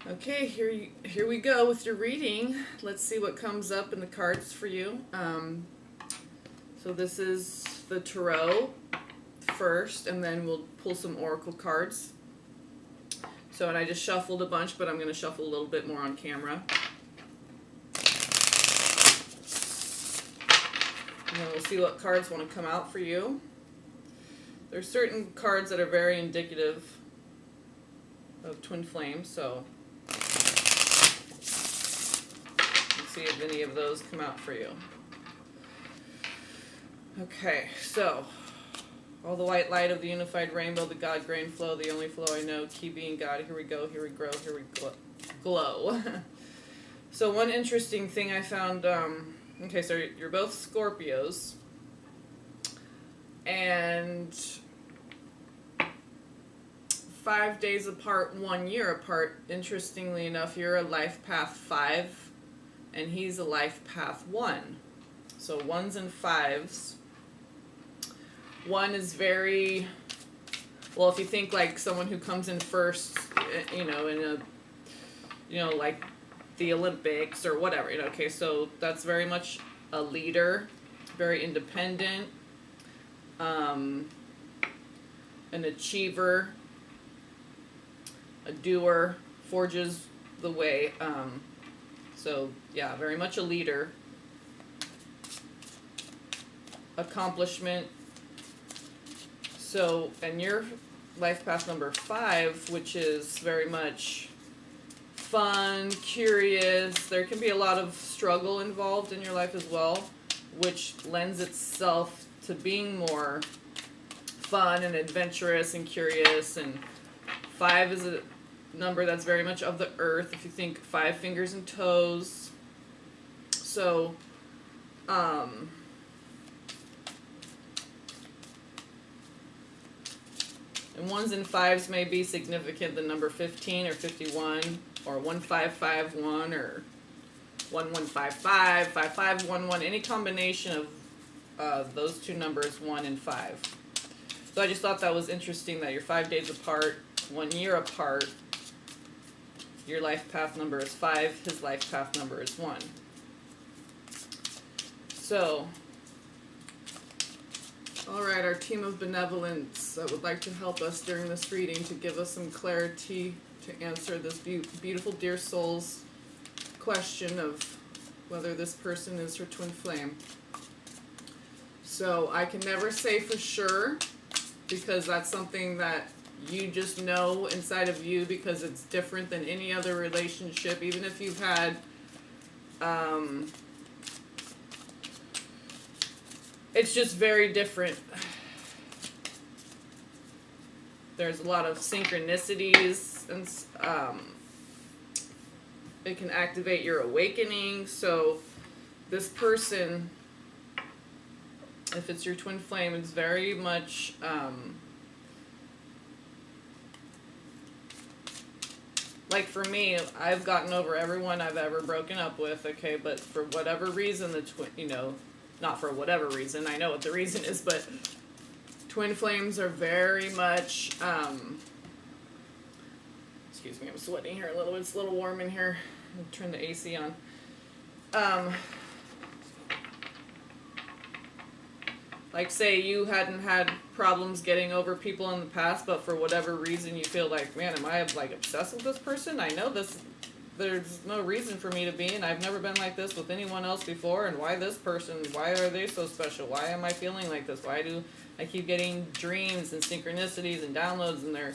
Okay, here we go with your reading. Let's see what comes up in the cards for you. So this is the tarot first, and then we'll pull some oracle cards. So, and I just shuffled a bunch, but I'm going to shuffle a little bit more on camera. And then we'll see what cards want to come out for you. There's certain cards that are very indicative of twin flames, so see if any of those come out for you. Okay, so all the white light of the unified rainbow, the God grain flow, the only flow I know, keep being God, here we go, here we grow, here we glow. So one interesting thing I found, okay, so you're both Scorpios, and 5 days apart, 1 year apart. Interestingly enough, you're a life path 5, and he's a life path 1. So 1s and 5s. 1 is very, well, if you think like someone who comes in first, in a, like the Olympics or whatever, okay, so that's very much a leader, very independent, an achiever, a doer, forges the way, so yeah, very much a leader, accomplishment. So, and your life path number 5, which is very much fun, curious, there can be a lot of struggle involved in your life as well, which lends itself to being more fun and adventurous and curious. And 5 is a number that's very much of the earth, if you think 5 fingers and toes. So, and 1s and 5s may be significant, the number 15 or 51, or 1551, or 1155, 5511, any combination of those two numbers, 1 and 5. So I just thought that was interesting that you're 5 days apart, 1 year apart. Your life path number is 5, his life path number is 1. So, alright, our team of benevolence that would like to help us during this reading to give us some clarity to answer this beautiful dear soul's question of whether this person is her twin flame. So I can never say for sure, because that's something that you just know inside of you, because it's different than any other relationship. Even if you've had it's just very different. There's a lot of synchronicities, and it can activate your awakening. So this person, if it's your twin flame, it's very much like for me, I've gotten over everyone I've ever broken up with, okay, but for whatever reason, the not for whatever reason, I know what the reason is, but twin flames are very much, excuse me, I'm sweating here a little bit, it's a little warm in here, I'll turn the AC on. Like say you hadn't had problems getting over people in the past, but for whatever reason you feel like, man, am I like obsessed with this person? I know there's no reason for me to be, and I've never been like this with anyone else before, and why this person? Why are they so special? Why am I feeling like this? Why do I keep getting dreams and synchronicities and downloads, and their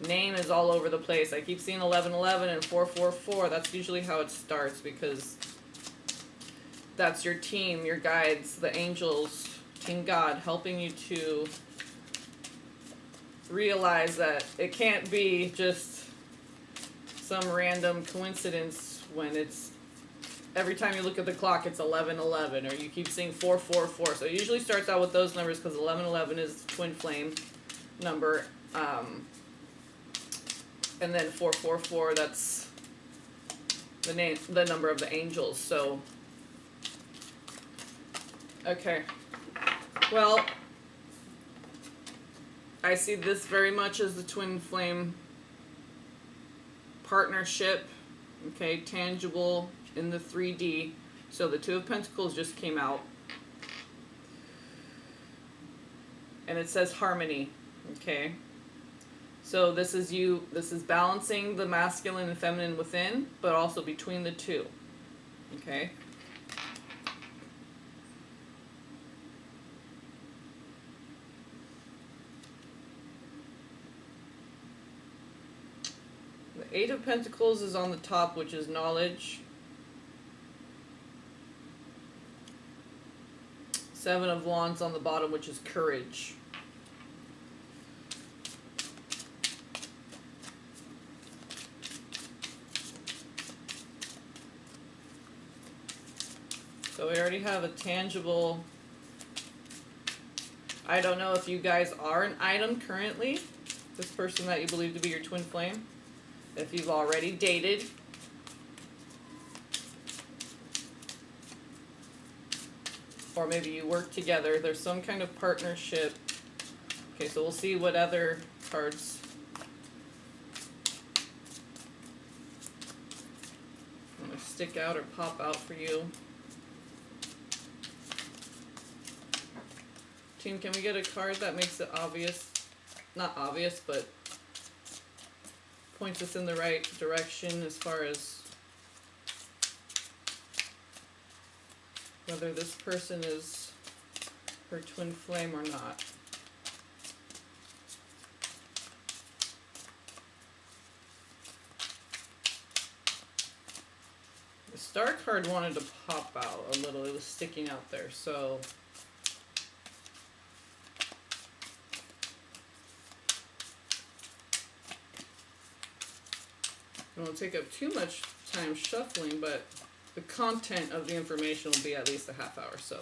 name is all over the place? I keep seeing 1111 and 444. That's usually how it starts, because that's your team, your guides, the angels, King God, helping you to realize that it can't be just some random coincidence when it's every time you look at the clock it's 1111, or you keep seeing 444. So it usually starts out with those numbers, because 1111 is the twin flame number, and then 444, that's the number of the angels. So okay, well, I see this very much as the twin flame partnership, okay, tangible in the 3D. So the Two of Pentacles just came out. And it says harmony, okay? So this is balancing the masculine and feminine within, but also between the two, okay? The Eight of Pentacles is on the top, which is knowledge. Seven of Wands on the bottom, which is courage. So we already have a tangible. I don't know if you guys are an item currently, this person that you believe to be your twin flame. If you've already dated. Or maybe you work together. There's some kind of partnership. Okay, so we'll see what other cards. I'm going to stick out or pop out for you. Team, can we get a card that makes it obvious? Not obvious, but points us in the right direction as far as whether this person is her twin flame or not. The star card wanted to pop out a little. It was sticking out there, so I won't take up too much time shuffling, but the content of the information will be at least a half hour, so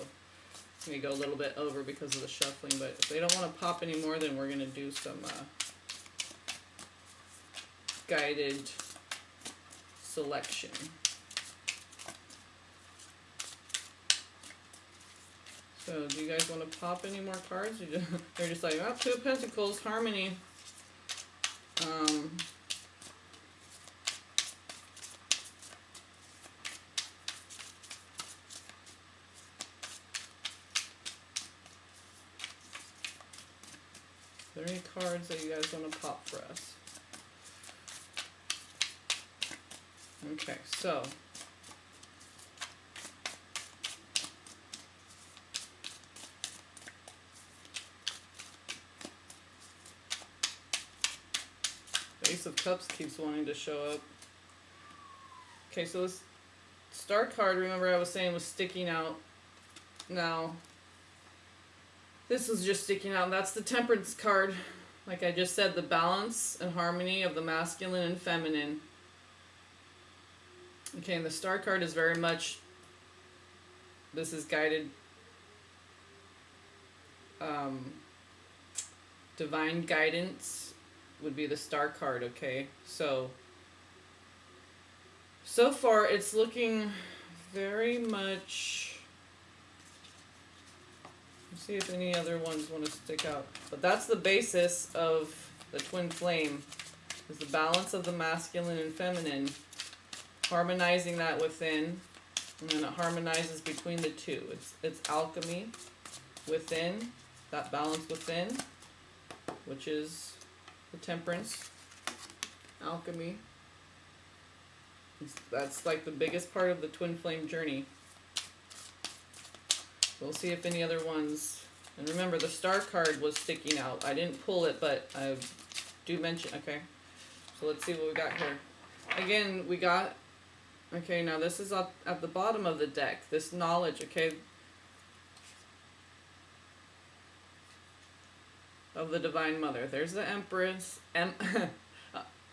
we go a little bit over because of the shuffling, but if they don't want to pop anymore, then we're going to do some guided selection. So do you guys want to pop any more cards? They're just like, oh, Two of Pentacles, harmony. Are there any cards that you guys want to pop for us? Okay, so the Ace of Cups keeps wanting to show up. Okay, so this star card, remember I was saying, was sticking out. Now this is just sticking out, and that's the Temperance card. Like I just said, the balance and harmony of the masculine and feminine. Okay, and the star card is very much, this is guided, divine guidance would be the star card, okay? So far it's looking very much, let's see if any other ones want to stick out. But that's the basis of the twin flame, is the balance of the masculine and feminine, harmonizing that within, and then it harmonizes between the two. It's alchemy within, that balance within, which is the Temperance, alchemy. That's like the biggest part of the twin flame journey. We'll see if any other ones, and remember the star card was sticking out. I didn't pull it, but I do mention, okay. So let's see what we got here. Again, we got, okay, now this is up at the bottom of the deck, this knowledge, okay, of the Divine Mother. There's the Empress.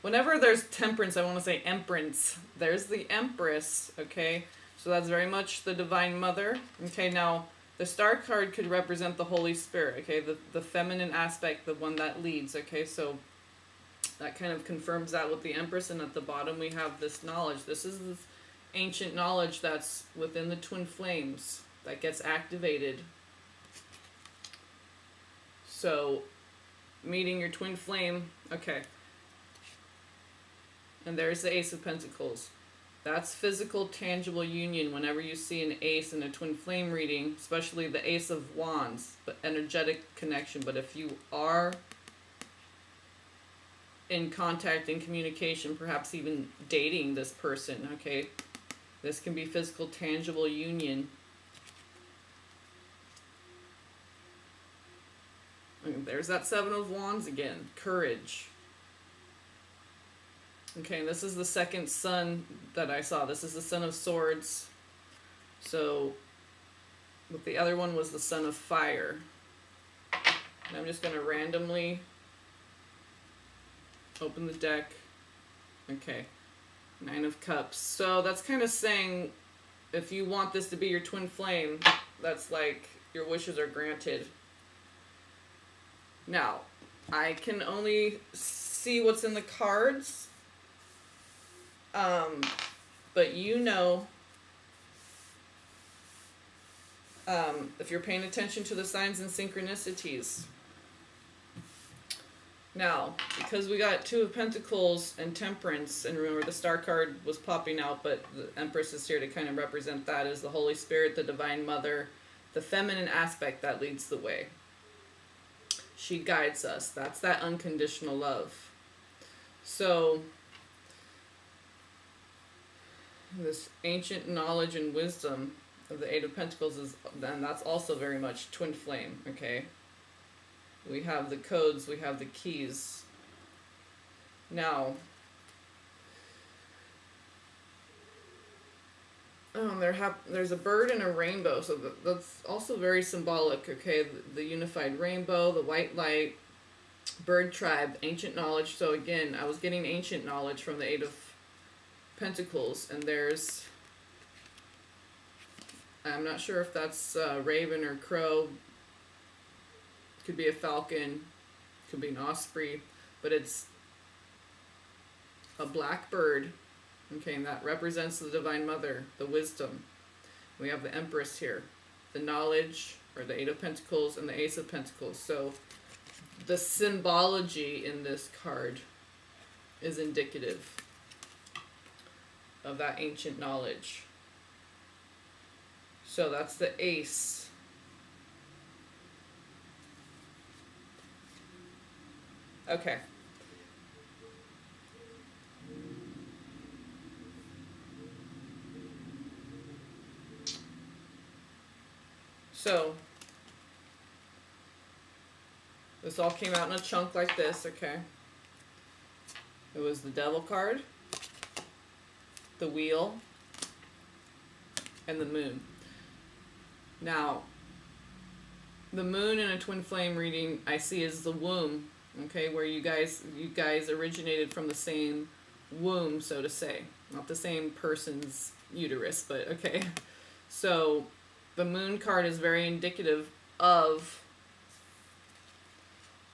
Whenever there's Temperance, I want to say Empress. There's the Empress, okay? So that's very much the Divine Mother. Okay, now the star card could represent the Holy Spirit, okay? The feminine aspect, the one that leads, okay? So that kind of confirms that with the Empress, and at the bottom we have this knowledge. This is this ancient knowledge that's within the twin flames that gets activated. So, meeting your twin flame, okay. And there's the Ace of Pentacles. That's physical, tangible union whenever you see an ace in a twin flame reading, especially the Ace of Wands, but energetic connection. But if you are in contact and communication, perhaps even dating this person, okay, this can be physical, tangible union. And there's that Seven of Wands again, courage. Okay, and this is the second sun that I saw. This is the Son of Swords. So, but the other one was the Son of Fire. And I'm just going to randomly open the deck. Okay, Nine of Cups. So that's kind of saying if you want this to be your twin flame, that's like your wishes are granted. Now, I can only see what's in the cards. But you know, if you're paying attention to the signs and synchronicities. Now, because we got Two of Pentacles and Temperance, and remember the Star card was popping out, but the Empress is here to kind of represent that as the Holy Spirit, the Divine Mother, the feminine aspect that leads the way. She guides us. That's that unconditional love. So, this ancient knowledge and wisdom of the Eight of Pentacles is, and that's also very much twin flame, okay? We have the codes, we have the keys. Now, there's a bird and a rainbow, so that's also very symbolic, okay? The unified rainbow, the white light, bird tribe, ancient knowledge. So again, I was getting ancient knowledge from the Eight of Pentacles, and there's, I'm not sure if that's raven or crow, could be a falcon, could be an osprey, but it's a black bird, okay, and that represents the Divine Mother, the wisdom. We have the Empress here, the knowledge, or the Eight of Pentacles, and the Ace of Pentacles. So the symbology in this card is indicative of that ancient knowledge. So that's the Ace. Okay. So this all came out in a chunk like this, okay? It was the Devil card, the Wheel, and the Moon. Now, the Moon in a twin flame reading I see is the womb, okay, where you guys originated from the same womb, so to say. Not the same person's uterus, but okay. So the Moon card is very indicative of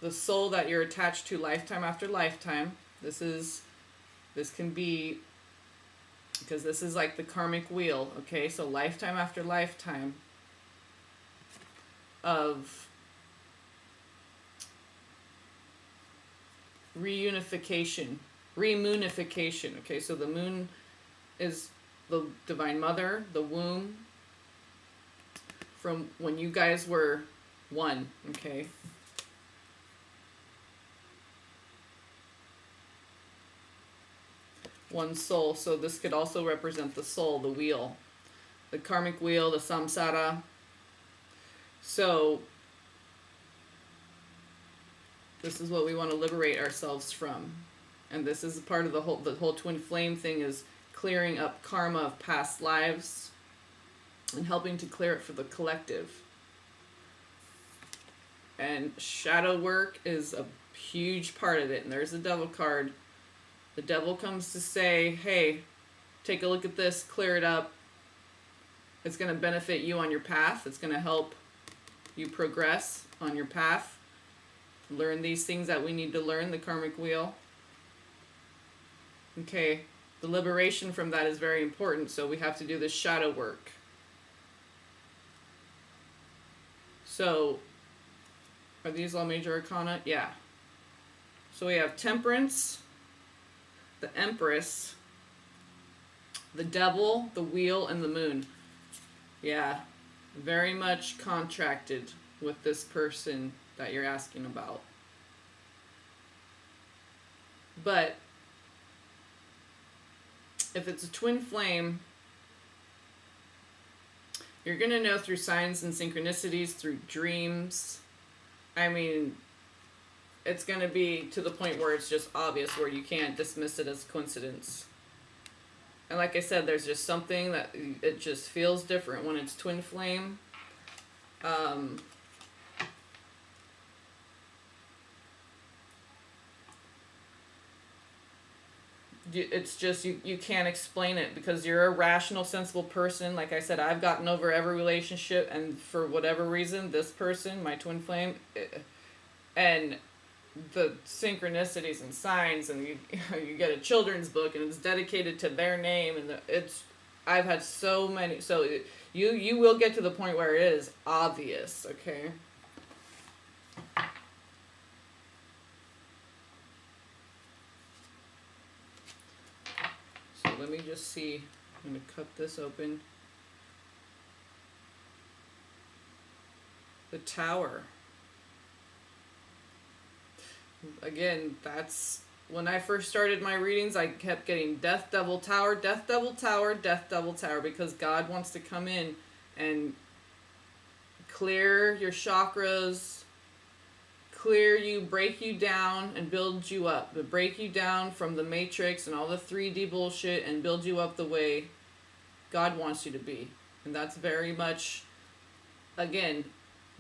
the soul that you're attached to lifetime after lifetime. This can be, because this is like the karmic wheel, okay? So lifetime after lifetime of remoonification, okay? So the moon is the Divine Mother, the womb, from when you guys were one, okay? One soul. So this could also represent the soul, the wheel, the karmic wheel, the samsara. So this is what we want to liberate ourselves from. And this is part of the whole twin flame thing, is clearing up karma of past lives and helping to clear it for the collective. And shadow work is a huge part of it. And there's the Devil card. The Devil comes to say, hey, take a look at this, clear it up. It's going to benefit you on your path. It's going to help you progress on your path. Learn these things that we need to learn, the karmic wheel. Okay, the liberation from that is very important, so we have to do this shadow work. So, are these all major arcana? Yeah. So we have Temperance, the Empress, the Devil, the Wheel, and the Moon. Yeah, very much contracted with this person that you're asking about. But if it's a twin flame, you're going to know through signs and synchronicities, through dreams. I mean, it's going to be to the point where it's just obvious, where you can't dismiss it as coincidence. And like I said, there's just something that it just feels different when it's twin flame. It's just, you can't explain it because you're a rational, sensible person. Like I said, I've gotten over every relationship, and for whatever reason, this person, my twin flame, and the synchronicities and signs, and you get a children's book and it's dedicated to their name, and I've had so many. So you will get to the point where it is obvious, okay? So let me just see. I'm going to cut this open. The Tower. Again, that's when I first started my readings. I kept getting Death, Devil, Tower, Death, Devil, Tower, Death, Devil, Tower, because God wants to come in and clear your chakras, clear you, break you down, and build you up. But break you down from the matrix and all the 3D bullshit and build you up the way God wants you to be. And that's very much, again,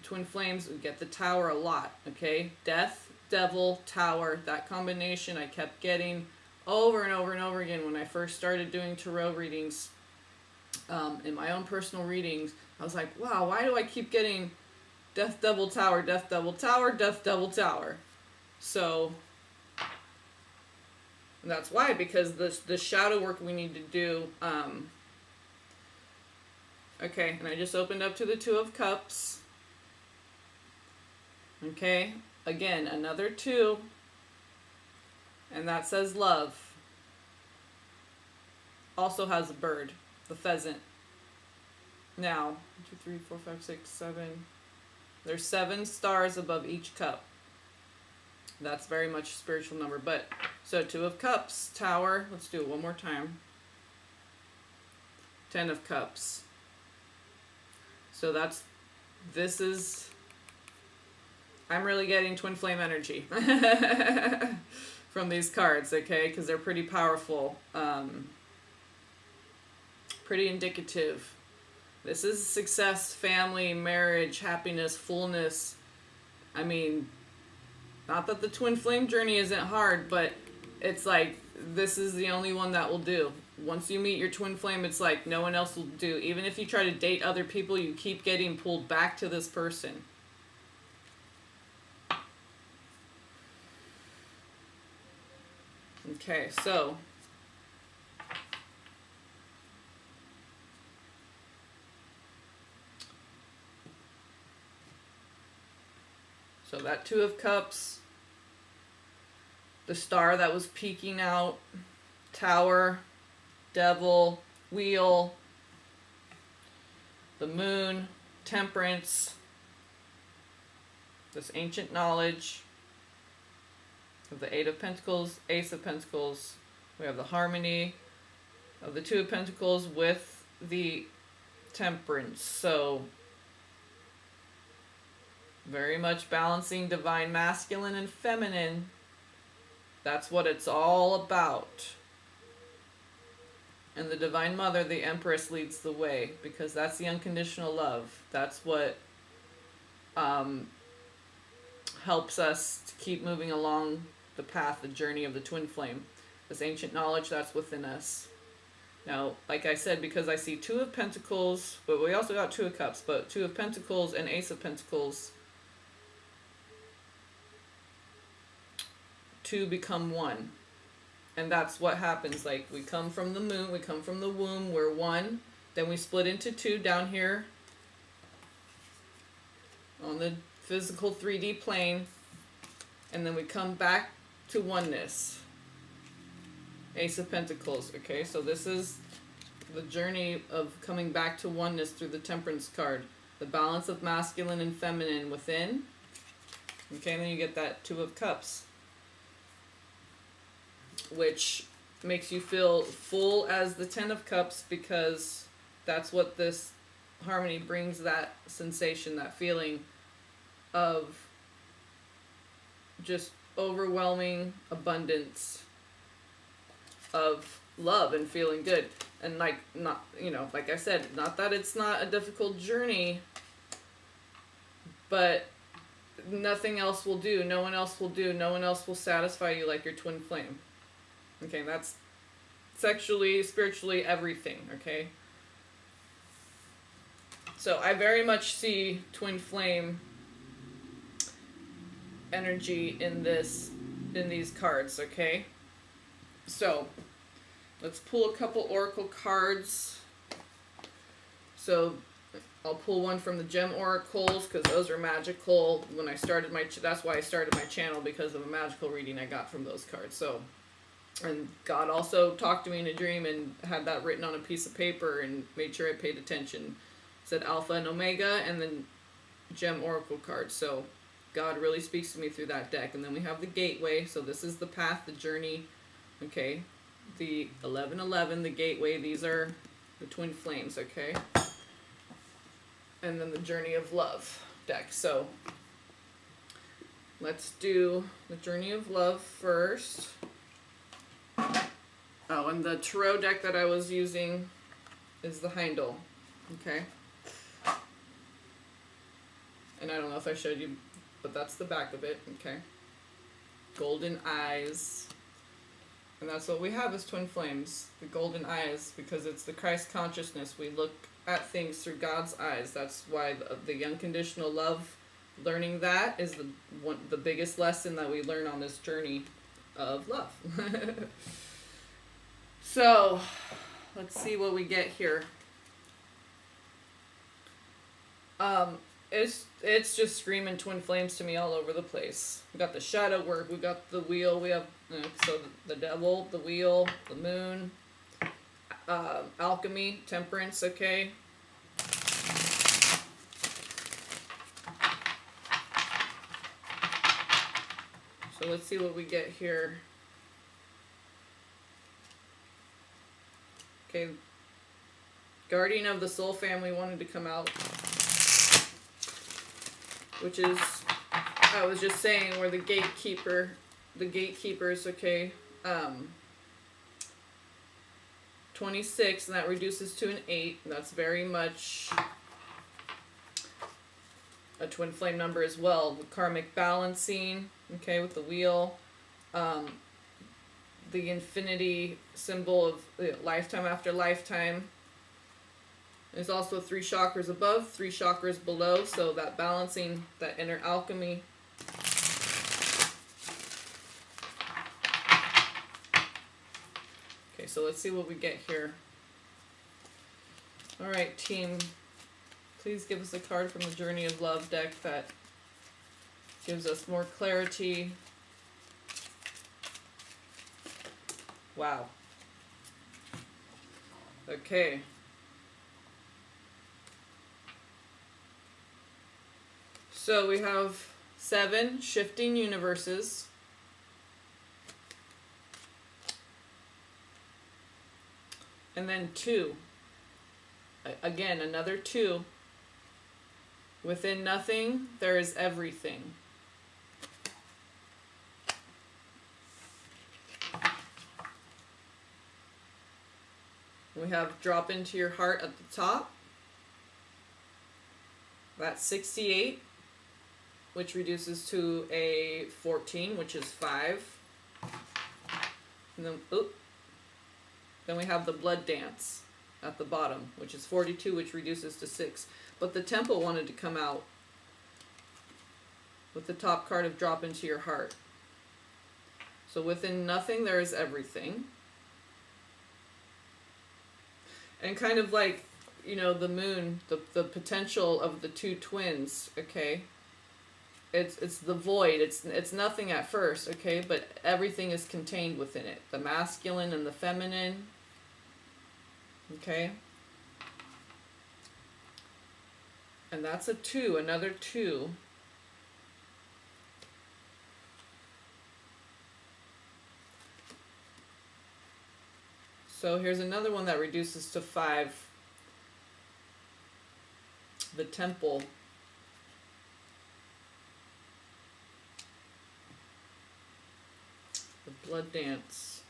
twin flames, we get the Tower a lot, okay? Death, Devil, Tower, that combination I kept getting over and over and over again when I first started doing tarot readings. In my own personal readings, I was like, wow, why do I keep getting Death, Devil, Tower, Death, Devil, Tower, Death, Devil, Tower? So that's why, because the shadow work we need to do. Okay, and I just opened up to the Two of Cups. Okay, again, another 2, and that says love. Also has a bird, the pheasant. Now, 1, 2, 3, 4, 5, 6, 7. There's 7 stars above each cup. That's very much a spiritual number. But, so 2 of Cups, Tower. Let's do it one more time. 10 of Cups. So this is, I'm really getting twin flame energy from these cards, okay? Because they're pretty powerful. Pretty indicative. This is success, family, marriage, happiness, fullness. I mean, not that the twin flame journey isn't hard, but it's like, this is the only one that will do. Once you meet your twin flame, it's like no one else will do. Even if you try to date other people, you keep getting pulled back to this person. Okay, so that 2 of Cups, the star that was peeking out, Tower, Devil, Wheel, the Moon, Temperance, this ancient knowledge of the 8 of Pentacles, Ace of Pentacles. We have the harmony of the 2 of Pentacles with the Temperance. So very much balancing divine masculine and feminine. That's what it's all about. And the Divine Mother, the Empress, leads the way, because that's the unconditional love. That's what helps us to keep moving along the path, the journey of the twin flame. This ancient knowledge that's within us. Now, like I said, because I see 2 of Pentacles, but we also got 2 of Cups, but 2 of Pentacles and Ace of Pentacles, 2 become 1. And that's what happens. Like, we come from the moon, we come from the womb, we're 1, then we split into 2 down here on the physical 3D plane, and then we come back to oneness. Ace of Pentacles. Okay, so this is the journey of coming back to oneness through the Temperance card. The balance of masculine and feminine within. Okay, and then you get that Two of Cups, which makes you feel full as the Ten of Cups, because that's what this harmony brings, that sensation, that feeling of just overwhelming abundance of love and feeling good. And like, not, you know, like I said, not that it's not a difficult journey, but nothing else will do. No one else will do. No one else will satisfy you like your twin flame. Okay, that's sexually, spiritually, everything, okay? So I very much see twin flame energy in these cards, okay? So let's pull a couple oracle cards. So I'll pull one from the gem oracles, because those are magical. When I started that's why I started my channel, because of a magical reading I got from those cards. So, and God also talked to me in a dream and had that written on a piece of paper and made sure I paid attention. It said Alpha and Omega, and then gem oracle cards. So God really speaks to me through that deck. And then we have the gateway. So this is the path, the journey. Okay, the 1111, the gateway. These are the twin flames. Okay. And then the Journey of Love deck. So let's do the Journey of Love first. Oh, and the tarot deck that I was using is the Heindel. Okay. And I don't know if I showed you, but that's the back of it. Okay. Golden eyes. And that's what we have as twin flames. The golden eyes, because it's the Christ consciousness. We look at things through God's eyes. That's why the unconditional love, learning that is the biggest lesson that we learn on this journey of love. So let's see what we get here. It's just screaming twin flames to me all over the place. We got the shadow work, we got the wheel, we have so the devil, the wheel, the moon, alchemy, temperance. Okay. So let's see what we get here. Okay. Guardian of the Soul Family wanted to come out, which is, I was just saying, we're the gatekeepers. Okay. 26, and that reduces to an 8. And that's very much a twin flame number as well. The karmic balancing, okay, with the wheel. The infinity symbol of lifetime after lifetime. There's also 3 chakras above, 3 chakras below, so that balancing, that inner alchemy. Okay, so let's see what we get here. Alright, team, please give us a card from the Journey of Love deck that gives us more clarity. Wow. Okay. So we have 7 shifting universes. And then 2. Again, another 2. Within nothing, there is everything. We have drop into your heart at the top. That's 68, which reduces to a 14, which is 5. And then, then we have the blood dance at the bottom, which is 42, which reduces to 6. But the temple wanted to come out with the top card of drop into your heart. So within nothing, there is everything. And kind of like, you know, the moon, the potential of the 2 twins, okay? it's the void. It's nothing at first, okay, but everything is contained within it. The masculine and the feminine. Okay? And that's a 2, another 2. So here's another one that reduces to 5. The temple. The blood dance.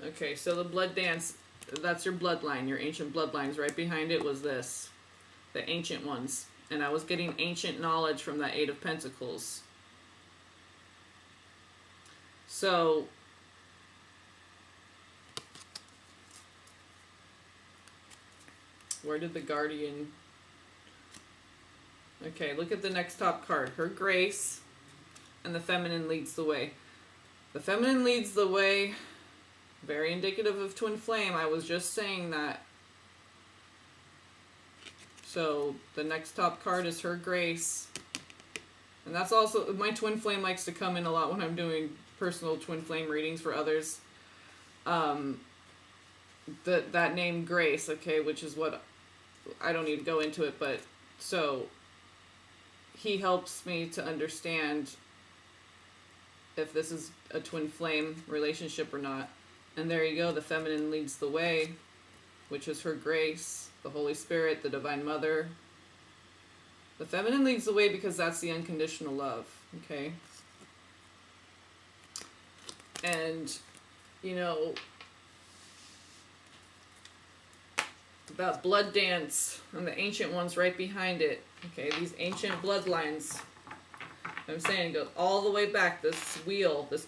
Okay, so the blood dance, that's your bloodline, your ancient bloodlines. Right behind it was this, the ancient ones. And I was getting ancient knowledge from that 8 of Pentacles. So, where did the Guardian... Okay, look at the next top card. Her grace, and the feminine leads the way. The feminine leads the way, very indicative of twin flame. I was just saying that. So the next top card is her grace. And that's also, my twin flame likes to come in a lot when I'm doing personal twin flame readings for others. That name Grace, okay, which is what, I don't need to go into it, but so he helps me to understand if this is a twin flame relationship or not. And there you go, the feminine leads the way, which is her grace, the Holy Spirit, the Divine Mother. The feminine leads the way because that's the unconditional love, okay? And, you know, that blood dance and the ancient ones right behind it, okay? These ancient bloodlines, I'm saying it goes all the way back, this wheel, this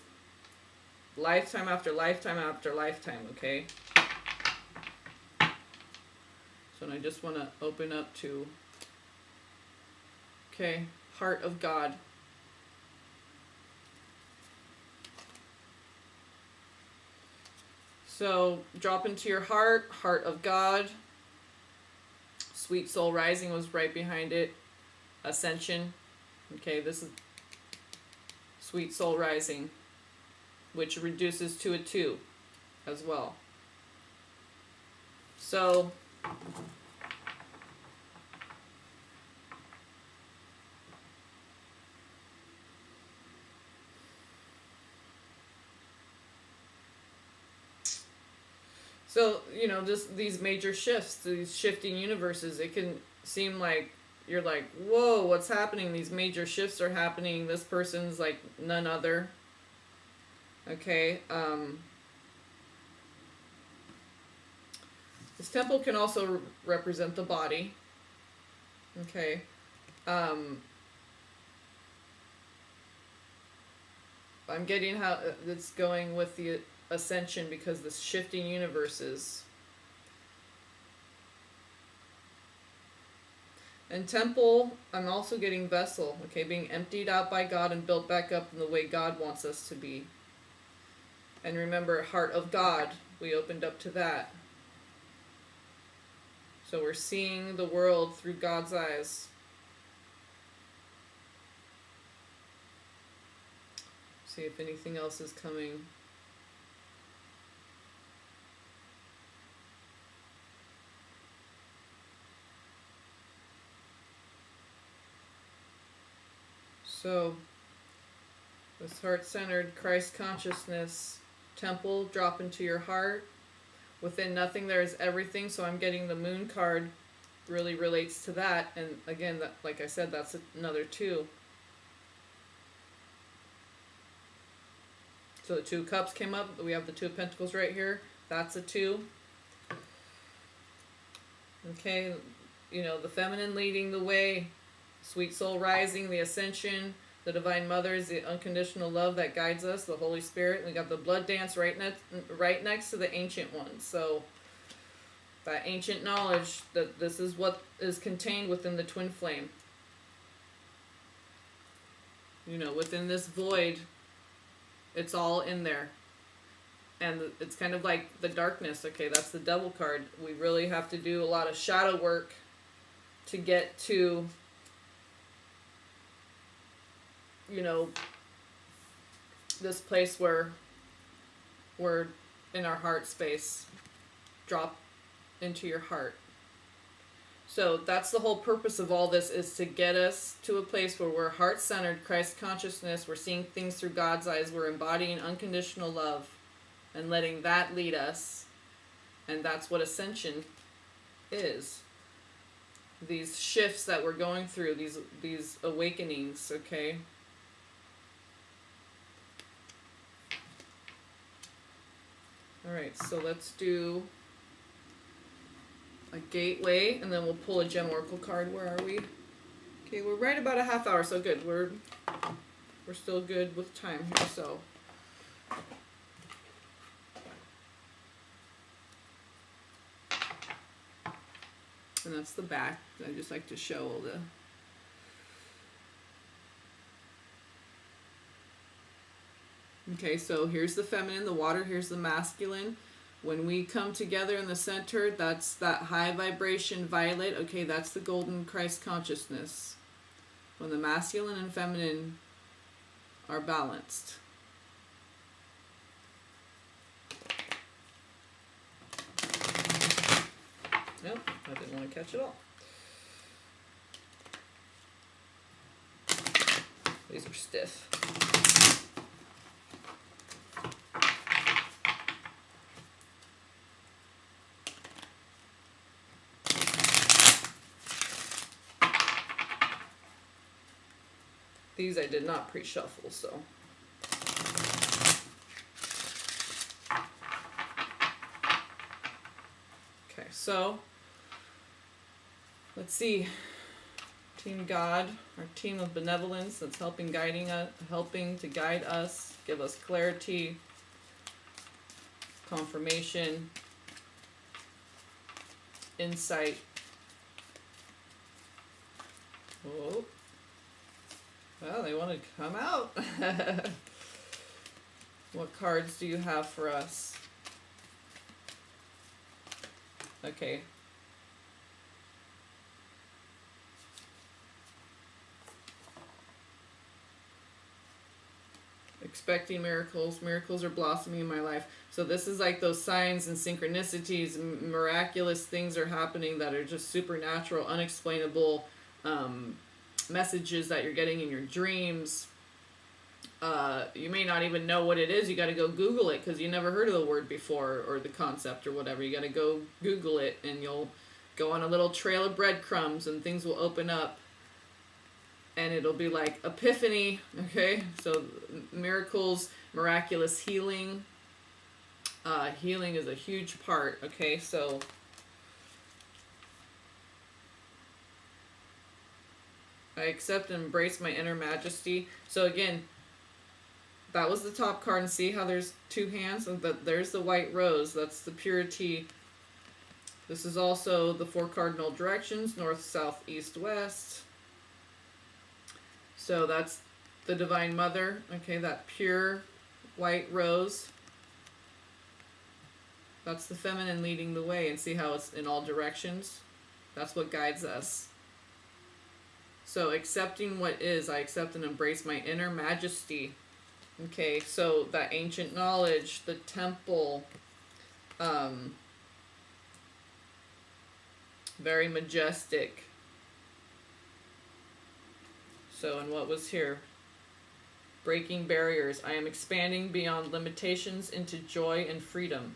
lifetime after lifetime after lifetime, okay? So I just want to open up to, okay, Heart of God. So drop into your heart, Heart of God. Sweet Soul Rising was right behind it. Ascension. Okay, this is Sweet Soul Rising, which reduces to a 2 as well. So you know, just these major shifts, these shifting universes, it can seem like you're like, whoa, what's happening? These major shifts are happening. This person's like none other. Okay. This temple can also represent the body. Okay. I'm getting how it's going with the ascension because the shifting universes. And temple, I'm also getting vessel, okay, being emptied out by God and built back up in the way God wants us to be. And remember, Heart of God, we opened up to that. So we're seeing the world through God's eyes. See if anything else is coming. So, this heart-centered Christ consciousness temple, drop into your heart. Within nothing there is everything, so I'm getting the moon card really relates to that. And again, that, like I said, that's another 2. So the 2 cups came up. We have the 2 of Pentacles right here. That's a 2. Okay, you know, the feminine leading the way. Sweet Soul Rising, the Ascension, the Divine Mother is the unconditional love that guides us, the Holy Spirit. We got the blood dance right next to the ancient ones. So that ancient knowledge, that this is what is contained within the twin flame. You know, within this void, it's all in there. And it's kind of like the darkness. Okay, that's the Devil card. We really have to do a lot of shadow work to get to, you know, this place where we're in our heart space. Drop into your heart. So that's the whole purpose of all this, is to get us to a place where we're heart-centered, Christ consciousness, we're seeing things through God's eyes, we're embodying unconditional love and letting that lead us. And that's what ascension is. These shifts that we're going through, these awakenings, okay? Alright, so let's do a gateway, and then we'll pull a gem oracle card. Where are we? Okay, we're right about a half hour, so good. We're still good with time here, so. And that's the back. I just like to show all the. Okay, so here's the feminine, the water, here's the masculine. When we come together in the center, that's that high vibration violet. Okay, that's the golden Christ consciousness. When the masculine and feminine are balanced. Nope, I didn't want to catch it all. These are stiff. These I did not pre-shuffle, so. Okay, so let's see. Team God, our team of benevolence that's helping to guide us, give us clarity, confirmation, insight. Oh. Well, they want to come out. What cards do you have for us? Okay. Expecting miracles. Miracles are blossoming in my life. So this is like those signs and synchronicities. Miraculous things are happening that are just supernatural, unexplainable, messages that you're getting in your dreams. You may not even know what it is. You got to go Google it because you never heard of the word before or the concept or whatever. You got to go Google it, and you'll go on a little trail of breadcrumbs, and things will open up, and it'll be like epiphany. Okay, so miracles, miraculous healing. Healing is a huge part. Okay, so I accept and embrace my inner majesty. So again, that was the top card, and see how there's two hands? And there's the white rose. That's the purity. This is also the 4 cardinal directions, north, south, east, west. So that's the Divine Mother. Okay, that pure white rose. That's the feminine leading the way, and see how it's in all directions? That's what guides us. So accepting what is, I accept and embrace my inner majesty. Okay, so that ancient knowledge, the temple, very majestic. So, and what was here? Breaking barriers. I am expanding beyond limitations into joy and freedom.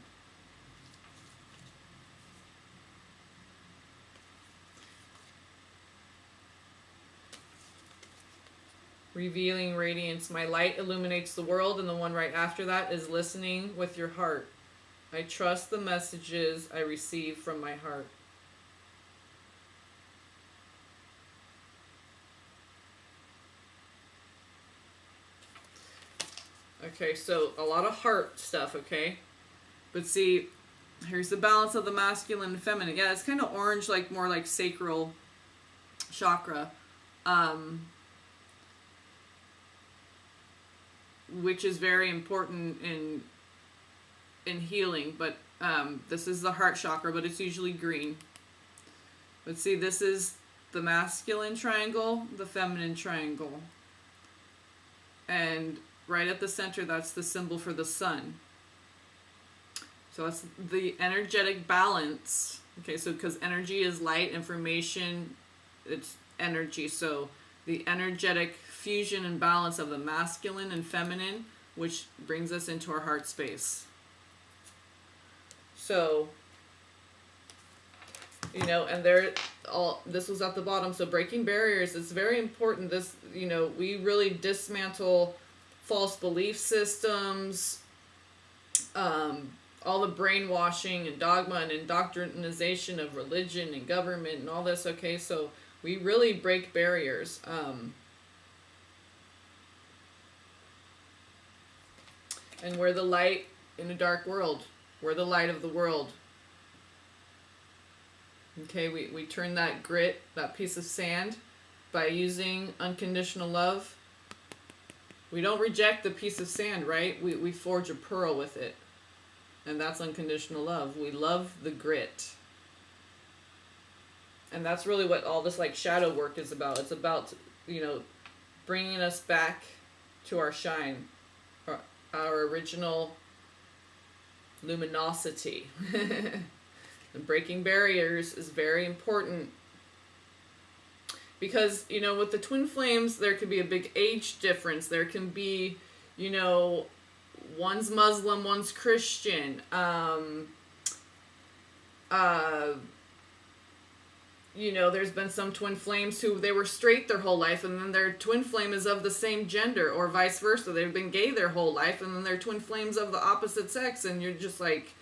Revealing radiance. My light illuminates the world, and the one right after that is listening with your heart. I trust the messages I receive from my heart. Okay, so a lot of heart stuff, okay? But see, here's the balance of the masculine and feminine. Yeah, it's kind of orange, like more like sacral chakra. Which is very important in healing, but this is the heart chakra, but it's usually green. But see, this is the masculine triangle, the feminine triangle. And right at the center, that's the symbol for the sun. So that's the energetic balance. Okay, so because energy is light, information, it's energy. So the energetic fusion and balance of the masculine and feminine, which brings us into our heart space. So, you know, and this was at the bottom. So breaking barriers is very important. This, you know, we really dismantle false belief systems, all the brainwashing and dogma and indoctrination of religion and government and all this. Okay, so we really break barriers. And we're the light in a dark world. We're the light of the world. Okay, we turn that grit, that piece of sand, by using unconditional love. We don't reject the piece of sand, right? We forge a pearl with it. And that's unconditional love. We love the grit. And that's really what all this like shadow work is about. It's about, you know, bringing us back to our shine, our original luminosity. And breaking barriers is very important. Because, you know, with the twin flames, there could be a big age difference. There can be, you know, one's Muslim, one's Christian. You know, there's been some twin flames who they were straight their whole life, and then their twin flame is of the same gender, or vice versa. They've been gay their whole life, and then their twin flame's of the opposite sex, and you're just like,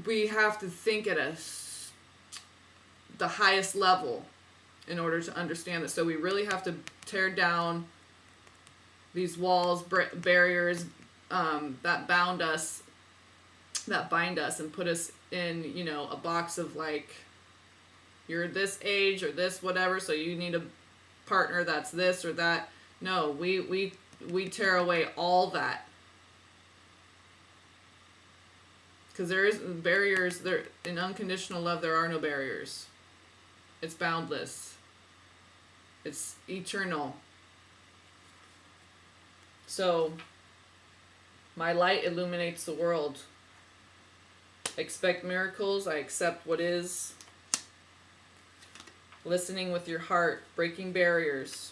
we have to think at the highest level in order to understand this. So we really have to tear down these walls, barriers that bind us, and put us in, you know, a box of like, you're this age or this whatever, so you need a partner that's this or that. No, we tear away all that. Because there is barriers. There, in unconditional love, there are no barriers. It's boundless. It's eternal. So, my light illuminates the world. Expect miracles. I accept what is. Listening with your heart. Breaking barriers.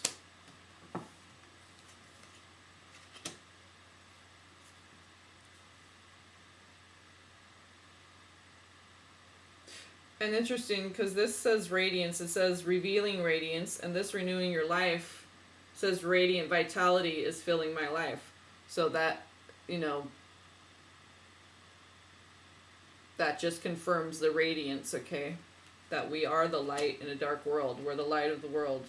And interesting, because this says radiance, it says revealing radiance, and this renewing your life says radiant vitality is filling my life. So that, you know, that just confirms the radiance, okay? That we are the light in a dark world. We're the light of the world.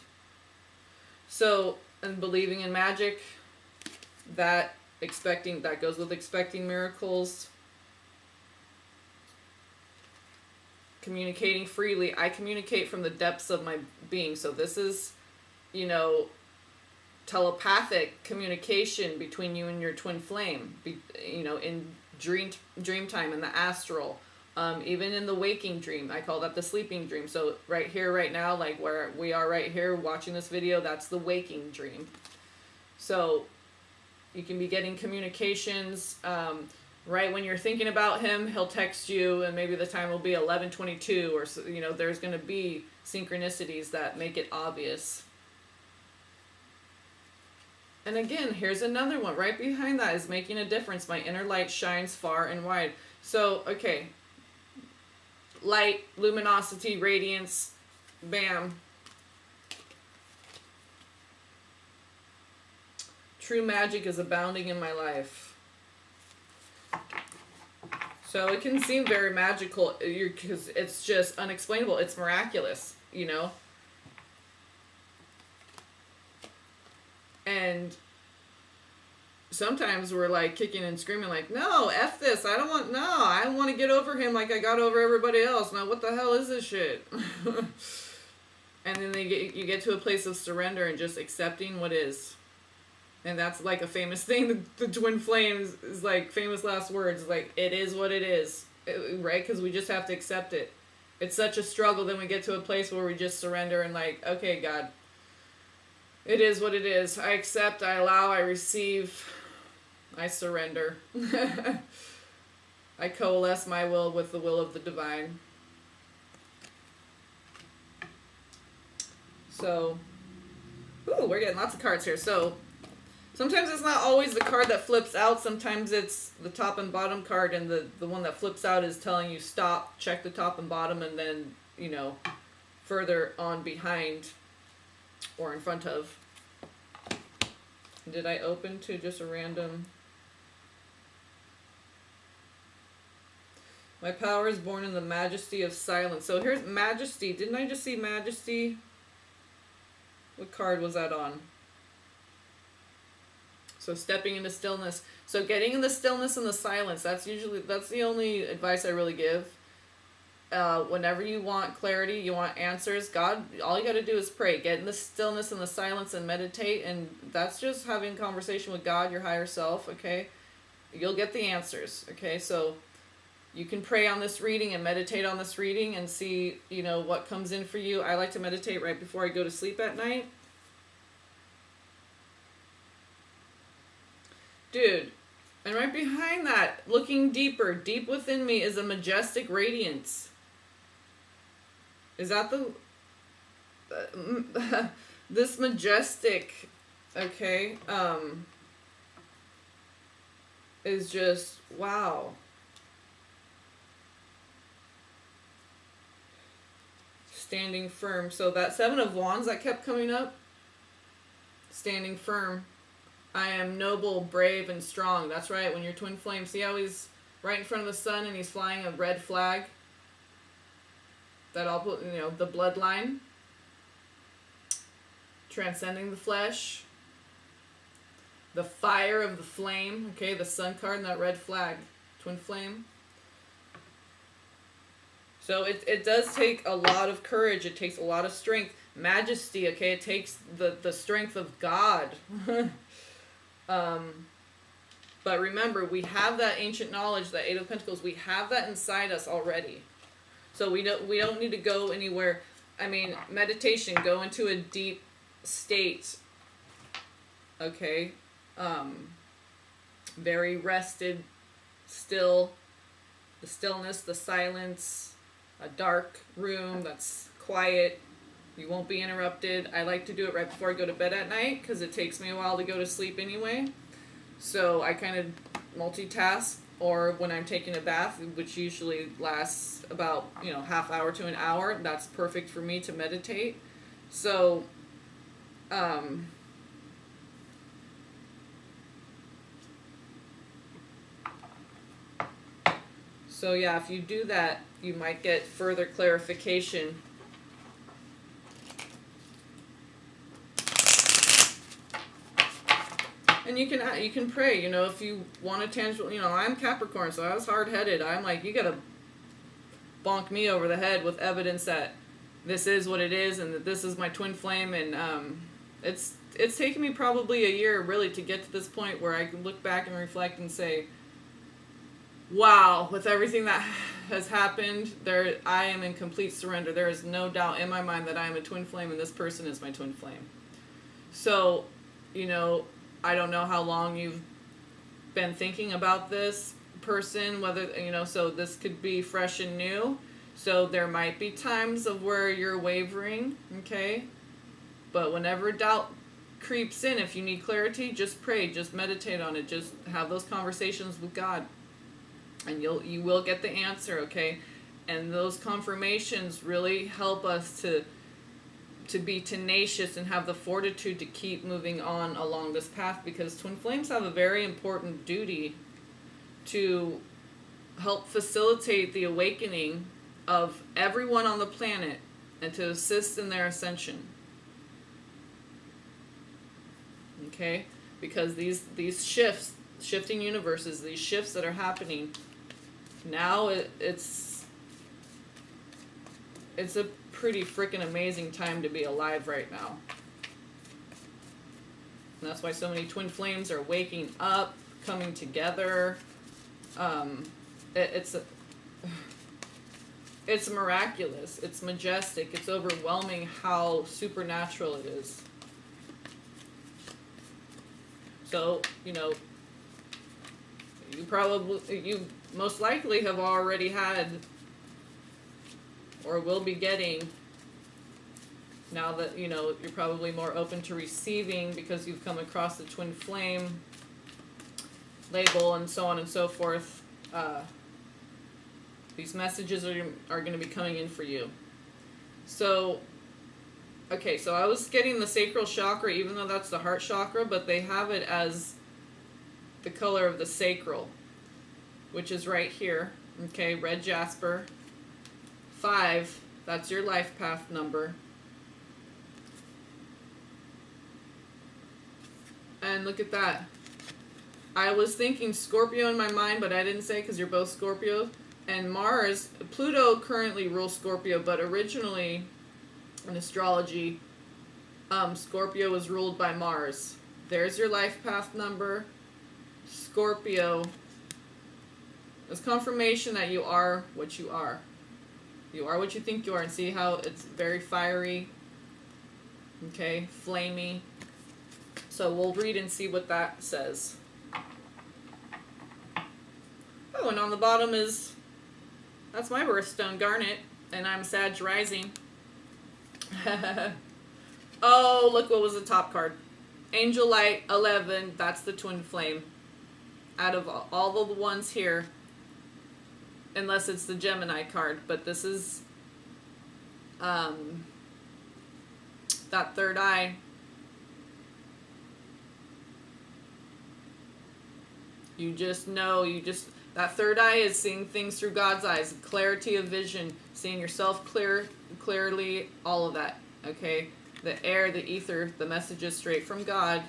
So, and believing in magic, that goes with expecting miracles. Communicating freely. I communicate from the depths of my being. So this is, you know, telepathic communication between you and your twin flame. You know, in dream time, in the astral, even in the waking dream. I call that the sleeping dream. So right here, right now, like where we are right here watching this video, that's the waking dream. So you can be getting communications. Right when you're thinking about him, he'll text you, and maybe the time will be 11:22, or, you know, there's going to be synchronicities that make it obvious. And again, here's another one. Right behind that is making a difference. My inner light shines far and wide. So, okay. Light, luminosity, radiance, bam. True magic is abounding in my life. So it can seem very magical because it's just unexplainable. It's miraculous, you know? And sometimes we're like kicking and screaming like, no, F this. I want to get over him like I got over everybody else. Now what the hell is this shit? And then you get to a place of surrender and just accepting what is. And that's like a famous thing. The twin flames is like famous last words. Like, it is what it is. Right? Because we just have to accept it. it's such a struggle. Then we get to a place where we just surrender and like, okay, God, it is what it is. I accept, I allow, I receive, I surrender. I coalesce my will with the will of the divine. So, ooh, we're getting lots of cards here. So, sometimes it's not always the card that flips out. Sometimes it's the top and bottom card, and the one that flips out is telling you stop, check the top and bottom, and then, you know, further on behind or in front of. Did I open to just a random... My power is born in the majesty of silence. So here's majesty. Didn't I just see majesty? What card was that on? So stepping into stillness. So getting in the stillness and the silence. That's the only advice I really give. Whenever you want clarity, you want answers, God, all you got to do is pray. Get in the stillness and the silence and meditate. And that's just having a conversation with God, your higher self, okay? You'll get the answers, okay? So you can pray on this reading and meditate on this reading and see, you know, what comes in for you. I like to meditate right before I go to sleep at night. Dude, and right behind that, looking deeper, deep within me is a majestic radiance. Is that this majestic, okay, is just, wow. Standing firm. So that Seven of Wands that kept coming up, standing firm. I am noble, brave, and strong. That's right, when you're twin flame. See how he's right in front of the sun and he's flying a red flag? That all put, you know, the bloodline. Transcending the flesh. The fire of the flame. Okay, the sun card and that red flag. Twin flame. So it does take a lot of courage. It takes a lot of strength. Majesty, okay? It takes the strength of God. But remember, we have that ancient knowledge, that Eight of Pentacles. We have that inside us already. So we don't need to go anywhere. I mean, meditation, go into a deep state. Okay? Very rested, still. The stillness, the silence. A dark room that's quiet. You won't be interrupted. I like to do it right before I go to bed at night because it takes me a while to go to sleep anyway. So I kind of multitask, or when I'm taking a bath, which usually lasts about, you know, half hour to an hour. That's perfect for me to meditate. So, so yeah, if you do that, you might get further clarification. And you can pray, you know, if you want a tangible, you know, I'm Capricorn, so I was hard-headed. I'm like, you gotta bonk me over the head with evidence that this is what it is and that this is my twin flame. And it's taken me probably a year really to get to this point where I can look back and reflect and say, wow, with everything that has happened, I am in complete surrender. There is no doubt in my mind that I am a twin flame and this person is my twin flame. So, you know, I don't know how long you've been thinking about this person, whether, you know, so this could be fresh and new. So there might be times of where you're wavering, okay? But whenever doubt creeps in, if you need clarity, just pray, just meditate on it, just have those conversations with God. And you will get the answer, okay? And those confirmations really help us to be tenacious and have the fortitude to keep moving on along this path, because twin flames have a very important duty to help facilitate the awakening of everyone on the planet and to assist in their ascension. Okay? Because these shifts, shifting universes, these shifts that are happening, now it's a pretty freaking amazing time to be alive right now. And that's why so many twin flames are waking up, coming together. It's miraculous. It's majestic. It's overwhelming how supernatural it is. So, you know, you most likely have already had or will be getting, now that, you know, you're probably more open to receiving because you've come across the twin flame label and so on and so forth. These messages are going to be coming in for you. So, okay, so I was getting the sacral chakra, even though that's the heart chakra, but they have it as the color of the sacral, which is right here. Okay, red jasper. 5, that's your life path number. And look at that. I was thinking Scorpio in my mind, but I didn't say because you're both Scorpio. And Mars, Pluto currently rules Scorpio, but originally in astrology, Scorpio was ruled by Mars. There's your life path number. Scorpio is confirmation that you are what you are. You are what you think you are. And see how it's very fiery, okay, flamey. So we'll read and see what that says. Oh, and on the bottom is, that's my birthstone, Garnet, and I'm Sag rising. Oh, look what was the top card. Angel Light 11, that's the twin flame. Out of all the ones here, unless it's the Gemini card, but this is that third eye. You just know, that third eye is seeing things through God's eyes, clarity of vision, seeing yourself clearly, all of that, okay? The air, the ether, the messages straight from God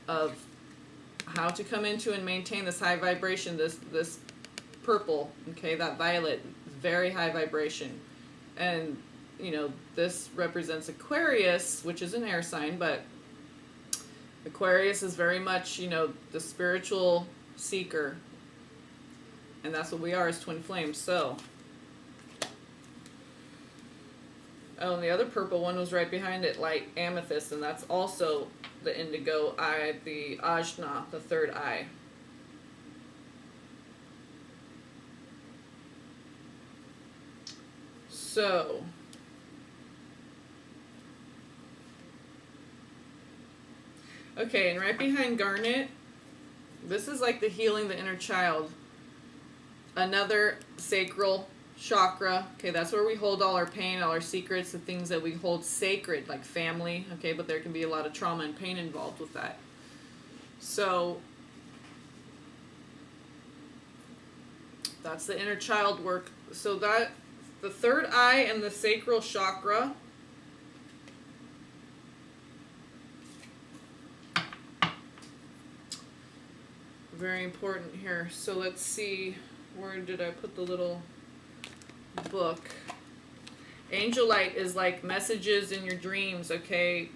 of how to come into and maintain this high vibration, this purple, okay, that violet, very high vibration. And, you know, this represents Aquarius, which is an air sign, but Aquarius is very much, you know, the spiritual seeker. And that's what we are as twin flames. So, oh, and the other purple one was right behind it, light amethyst, and that's also the indigo eye, the ajna, the third eye. So, okay, and right behind Garnet, this is like the healing the inner child. Another sacral chakra. Okay, that's where we hold all our pain, all our secrets, the things that we hold sacred, like family. Okay, but there can be a lot of trauma and pain involved with that. So, that's the inner child work. So that, the third eye and the sacral chakra, very important here. So let's see, where did I put the little book? Angel Light is like messages in your dreams, okay?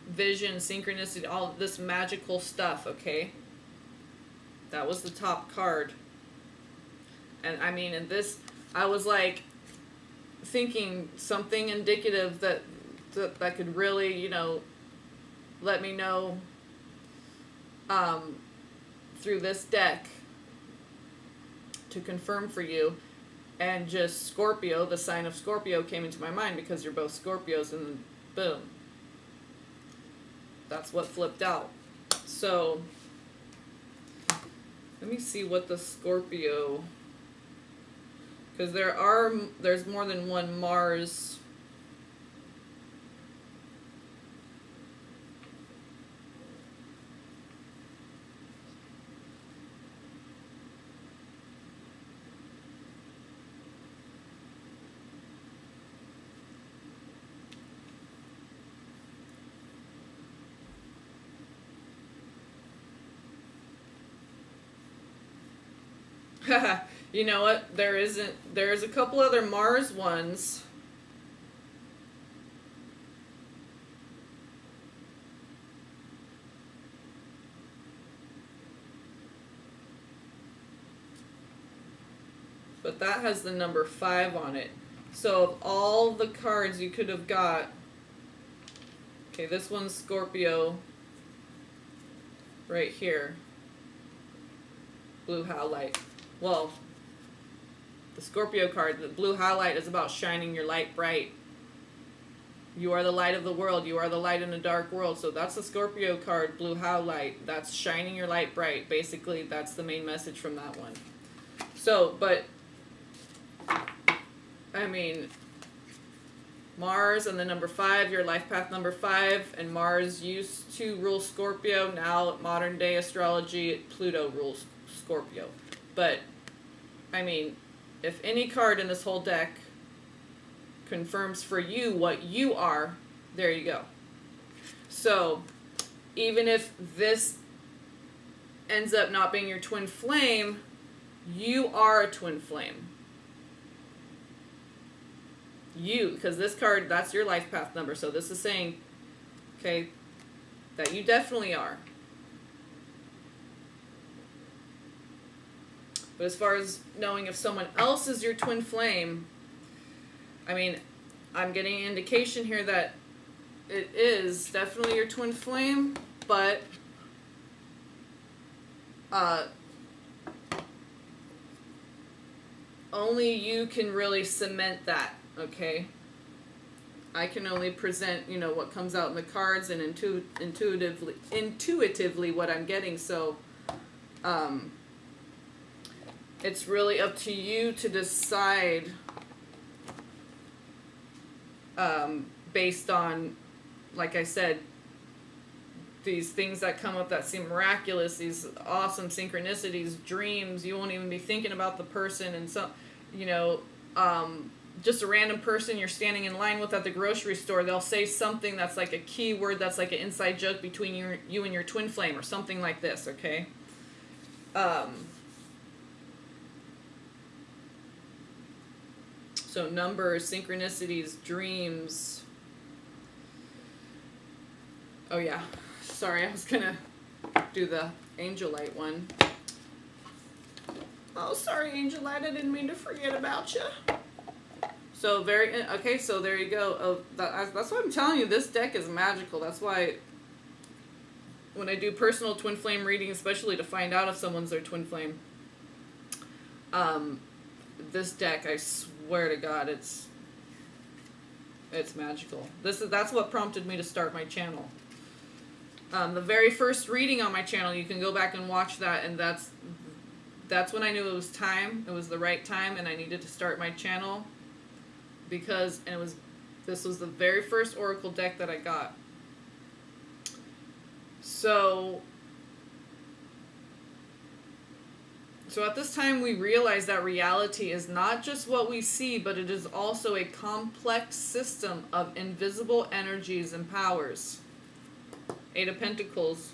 Vision, synchronicity, all this magical stuff, okay? That was the top card. And I mean, in this, I was like thinking something indicative that could really, you know, let me know through this deck to confirm for you. And just Scorpio, the sign of Scorpio came into my mind because you're both Scorpios, and boom. That's what flipped out. So, let me see what the Scorpio, because there's more than one Mars. You know what? There is a couple other Mars ones. but that has the number 5 on it. So of all the cards you could have got, okay, this one's Scorpio right here. Blue Howlite. Well, the Scorpio card, the blue highlight, is about shining your light bright. You are the light of the world. You are the light in a dark world. So that's the Scorpio card, blue highlight. That's shining your light bright. Basically, that's the main message from that one. So, but, I mean, Mars and the number 5, your life path number 5, and Mars used to rule Scorpio. Now, modern day astrology, Pluto rules Scorpio. But, I mean, if any card in this whole deck confirms for you what you are, there you go. So, even if this ends up not being your twin flame, you are a twin flame. You, because this card, that's your life path number. So this is saying, okay, that you definitely are. But as far as knowing if someone else is your twin flame, I mean, I'm getting an indication here that it is definitely your twin flame, but only you can really cement that, okay? I can only present, you know, what comes out in the cards and intuitively what I'm getting. So, it's really up to you to decide, based on, like I said, these things that come up that seem miraculous, these awesome synchronicities, dreams. You won't even be thinking about the person, and some, you know, just a random person you're standing in line with at the grocery store, they'll say something that's like a key word that's like an inside joke between you and your twin flame, or something like this, okay? So numbers, synchronicities, dreams. Oh yeah, sorry, I was gonna do the angel light one. Oh, sorry, angel light, I didn't mean to forget about you. So okay, so there you go. That's what I'm telling you, this deck is magical. That's why when I do personal twin flame reading, especially to find out if someone's their twin flame, this deck, I swear to God, it's magical. That's what prompted me to start my channel. The very first reading on my channel, you can go back and watch that, and that's when I knew it was time. It was the right time, and I needed to start my channel, because this was the very first oracle deck that I got. So at this time, we realized that reality is not just what we see, but it is also a complex system of invisible energies and powers. 8 of Pentacles.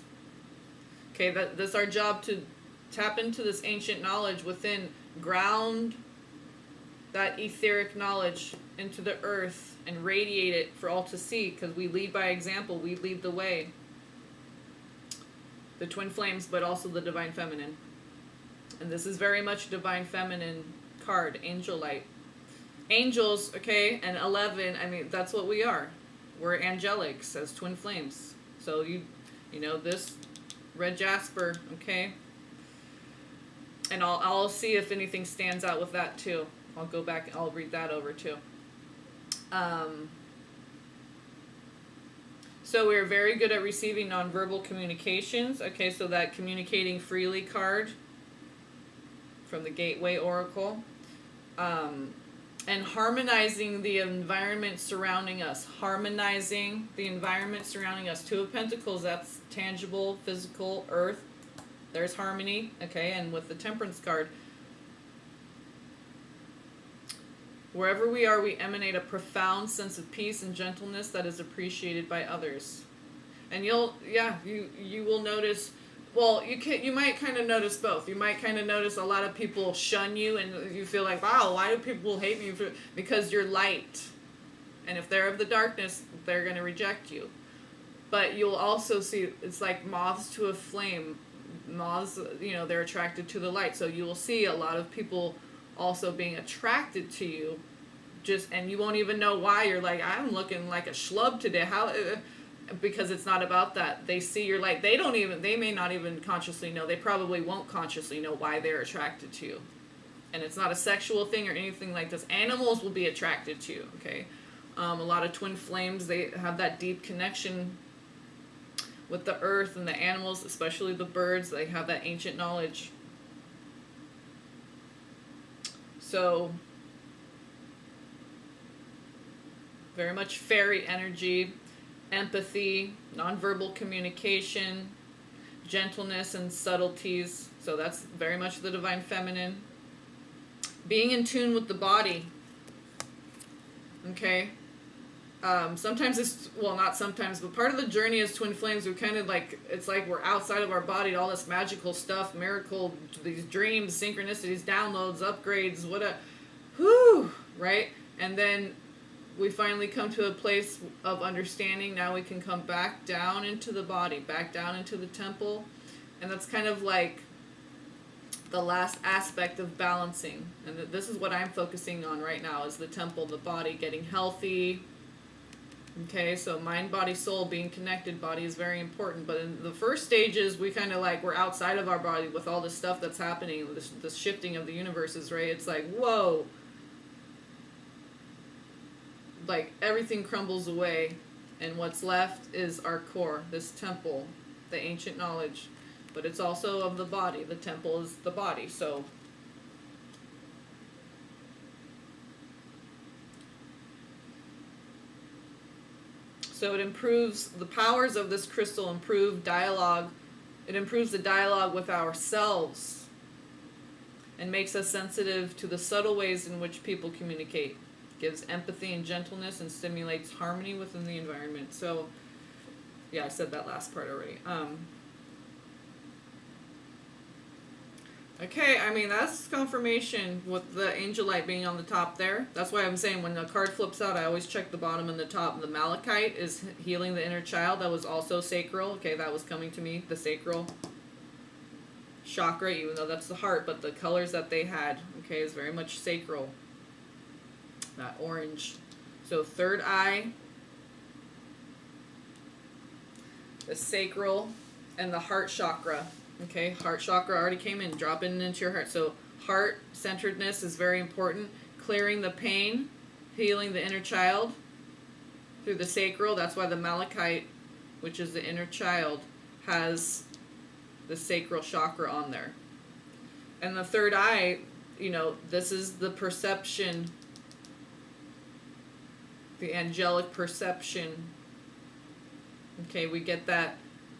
Okay, that's our job, to tap into this ancient knowledge within, ground that etheric knowledge into the earth and radiate it for all to see, because we lead by example, we lead the way. The twin flames, but also the divine feminine. And this is very much divine feminine card, angel light. Angels, okay, and 11, I mean, that's what we are. We're angelics as twin flames. So you know, this red jasper, okay? And I'll see if anything stands out with that too. I'll go back and I'll read that over too. So we're very good at receiving nonverbal communications. Okay, so that communicating freely card from the Gateway Oracle. And harmonizing the environment surrounding us. Harmonizing the environment surrounding us. 2 of Pentacles, that's tangible, physical, earth. There's harmony, okay? And with the Temperance card, wherever we are, we emanate a profound sense of peace and gentleness that is appreciated by others. And you will notice, well, you might kind of notice both. You might kind of notice a lot of people shun you, and you feel like, wow, why do people hate me? Because you're light. And if they're of the darkness, they're going to reject you. But you'll also see, it's like moths to a flame. Moths, you know, they're attracted to the light. So you will see a lot of people also being attracted to you, and you won't even know why. You're like, I'm looking like a schlub today. How? Because it's not about that. They see your light. They may not even consciously know. They probably won't consciously know why they're attracted to you. And it's not a sexual thing or anything like this. Animals will be attracted to you, okay? A lot of twin flames, they have that deep connection with the earth and the animals, especially the birds. They have that ancient knowledge. So, very much fairy energy, empathy, nonverbal communication, gentleness and subtleties. So that's very much the divine feminine. Being in tune with the body. Okay? Sometimes it's, well, not sometimes, but part of the journey as twin flames, we kind of like, it's like we're outside of our body, all this magical stuff, miracle, these dreams, synchronicities, downloads, upgrades, right? And then we finally come to a place of understanding. Now we can come back down into the body, back down into the temple. And that's kind of like the last aspect of balancing. And this is what I'm focusing on right now, is the temple, the body, getting healthy. Okay, so mind, body, soul, being connected. Body is very important. But in the first stages, we kind of like, we're outside of our body with all this stuff that's happening, this shifting of the universes, right? It's like, whoa. Like, everything crumbles away. And what's left is our core, this temple, the ancient knowledge. But it's also of the body. The temple is the body, so... So it improves, the powers of this crystal improve dialogue. It improves the dialogue with ourselves and makes us sensitive to the subtle ways in which people communicate. Gives empathy and gentleness and stimulates harmony within the environment. So, yeah, I said that last part already. Okay, I mean, that's confirmation with the angel light being on the top there. That's why I'm saying when the card flips out, I always check the bottom and the top. The malachite is healing the inner child. That was also sacral. Okay, that was coming to me, the sacral chakra, even though that's the heart. But the colors that they had, okay, is very much sacral. That orange. So third eye, the sacral, and the heart chakra. Okay, heart chakra already came in, dropping into your heart. So heart centeredness is very important. Clearing the pain, healing the inner child through the sacral. That's why the malachite, which is the inner child, has the sacral chakra on there. And the third eye, you know, this is the perception, the angelic perception. Okay, we get that.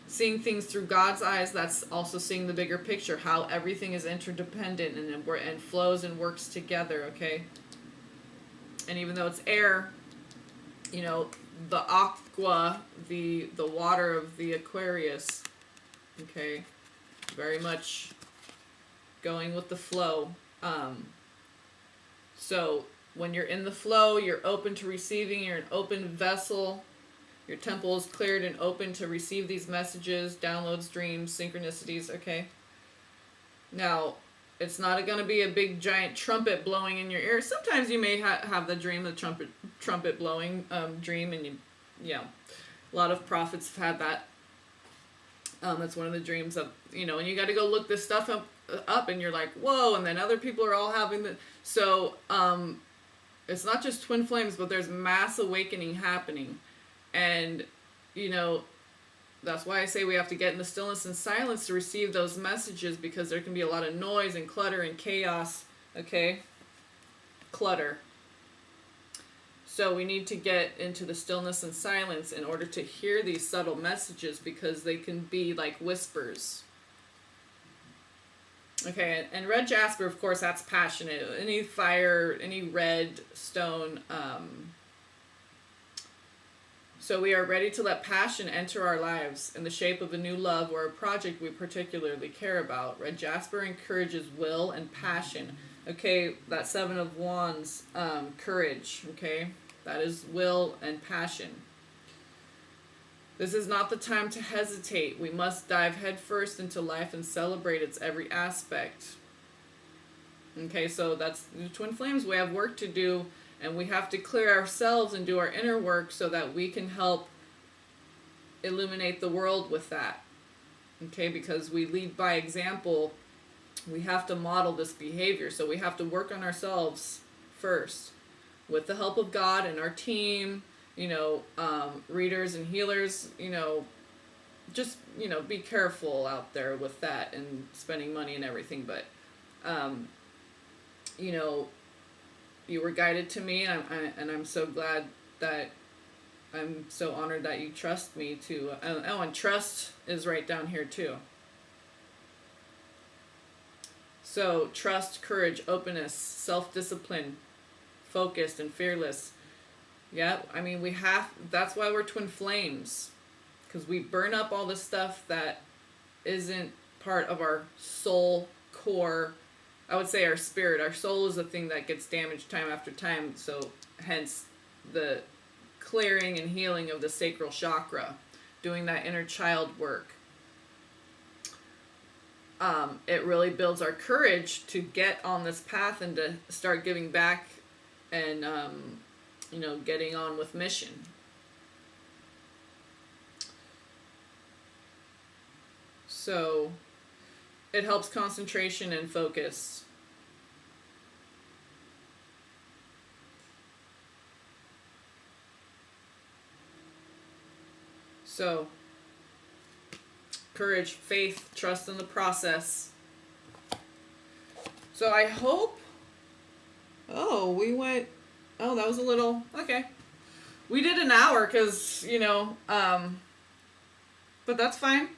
Seeing things through God's eyes, that's also seeing the bigger picture, how everything is interdependent and flows and works together, okay? And even though it's air, you know, the aqua, the water of the Aquarius, okay, very much going with the flow. So when you're in the flow, you're open to receiving, you're an open vessel. Your temple is cleared and open to receive these messages, downloads, dreams, synchronicities, okay? Now, it's not going to be a big giant trumpet blowing in your ear. Sometimes you may have the dream, the trumpet blowing dream, and a lot of prophets have had that. That's one of the dreams of, you know, and you got to go look this stuff up and you're like, whoa, and then other people are all having the, so it's not just twin flames, but there's mass awakening happening. And, you know, that's why I say we have to get in the stillness and silence to receive those messages, because there can be a lot of noise and clutter and chaos, okay? Clutter. So we need to get into the stillness and silence in order to hear these subtle messages, because they can be like whispers. Okay, and red jasper, of course, that's passionate. Any fire, any red stone, so we are ready to let passion enter our lives in the shape of a new love or a project we particularly care about. Red jasper encourages will and passion. Okay, that Seven of Wands, courage, okay? That is will and passion. This is not the time to hesitate. We must dive headfirst into life and celebrate its every aspect. Okay, so that's the twin flames. We have work to do, and we have to clear ourselves and do our inner work so that we can help illuminate the world with that. Okay, because we lead by example, we have to model this behavior. So we have to work on ourselves first with the help of God and our team, readers and healers, just, be careful out there with that and spending money and everything. But, you were guided to me, and I'm so glad that I'm so honored that you trust me to. And trust is right down here too. So trust, courage, openness, self-discipline, focused and fearless. Yeah, I mean, that's why we're twin flames. Because we burn up all the stuff that isn't part of our soul core. I would say our spirit. Our soul is the thing that gets damaged time after time. So hence the clearing and healing of the sacral chakra. Doing that inner child work. It really builds our courage to get on this path and to start giving back and, getting on with mission. So it helps concentration and focus. So courage, faith, trust in the process. So I hope... that was a little... Okay. We did an hour because, but that's fine.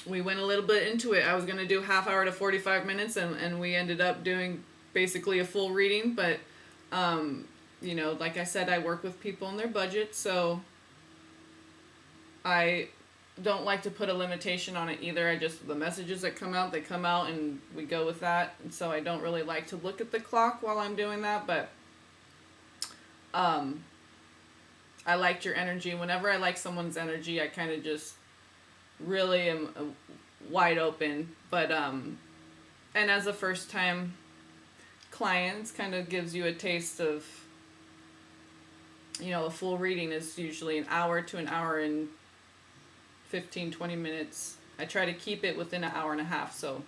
We went a little bit into it. I was going to do half hour to 45 minutes, and we ended up doing basically a full reading, but... like I said, I work with people on their budget, so I don't like to put a limitation on it either. The messages that come out, they come out and we go with that. And so I don't really like to look at the clock while I'm doing that, but I liked your energy. Whenever I like someone's energy, I kind of just really am wide open. But, and as a first time client, kind of gives you a taste of, a full reading is usually an hour to an hour and 15-20 minutes. I try to keep it within an hour and a half. So,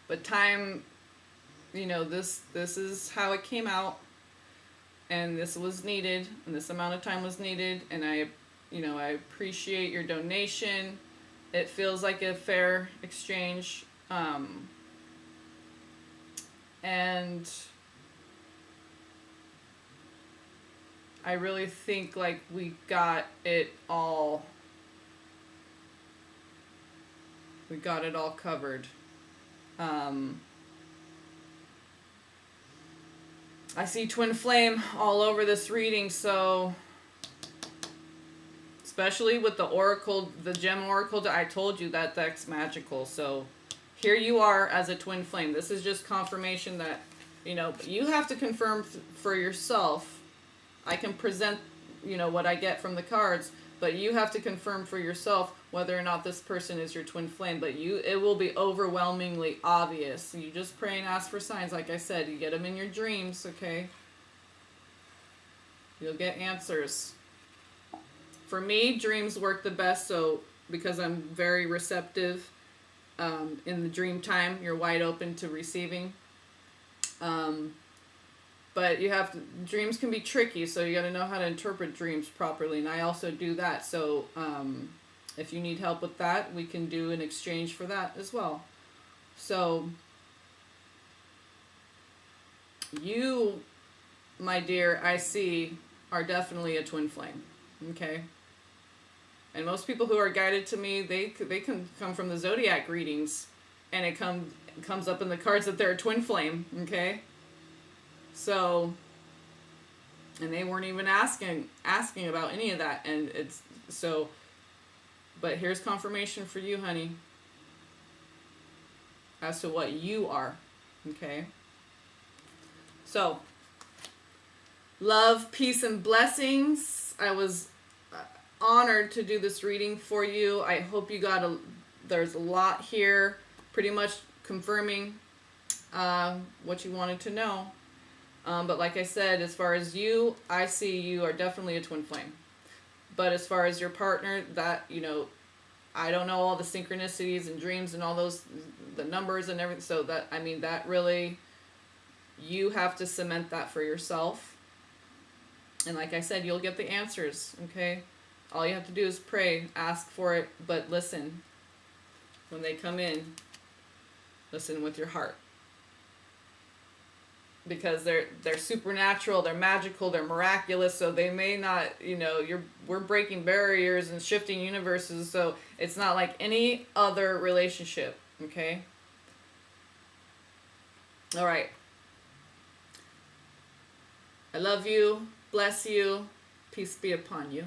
but time, this is how it came out, and this was needed, and this amount of time was needed, and I appreciate your donation. It feels like a fair exchange, and I really think like we got it all covered. I see twin flame all over this reading, so especially with the oracle, the gem oracle, I told you that that's magical. So here you are as a twin flame. This is just confirmation that, you have to confirm for yourself. I can present, what I get from the cards, but you have to confirm for yourself whether or not this person is your twin flame. But it will be overwhelmingly obvious. You just pray and ask for signs. Like I said, you get them in your dreams, okay? You'll get answers. For me, dreams work the best, so because I'm very receptive in the dream time, you're wide open to receiving. But dreams can be tricky, so you got to know how to interpret dreams properly, and I also do that. So if you need help with that, we can do an exchange for that as well. So you, my dear, I see, are definitely a twin flame, okay? And most people who are guided to me, they can come from the zodiac readings, and it comes up in the cards that they're a twin flame, okay? So, and they weren't even asking about any of that, and it's so. But here's confirmation for you, honey, as to what you are, okay? So, love, peace, and blessings. I was honored to do this reading for you. I hope you got there's a lot here, pretty much confirming what you wanted to know. But like I said, as far as you, I see you are definitely a twin flame. But as far as your partner, that, you know, I don't know all the synchronicities and dreams and all those, the numbers and everything. So that, I mean, that really, you have to cement that for yourself. And like I said, you'll get the answers, okay? All you have to do is pray, ask for it, but listen. When they come in, listen with your heart. Because they're supernatural, they're magical, they're miraculous, so they may not, you know, we're breaking barriers and shifting universes, so it's not like any other relationship, okay? All right. I love you, bless you, peace be upon you.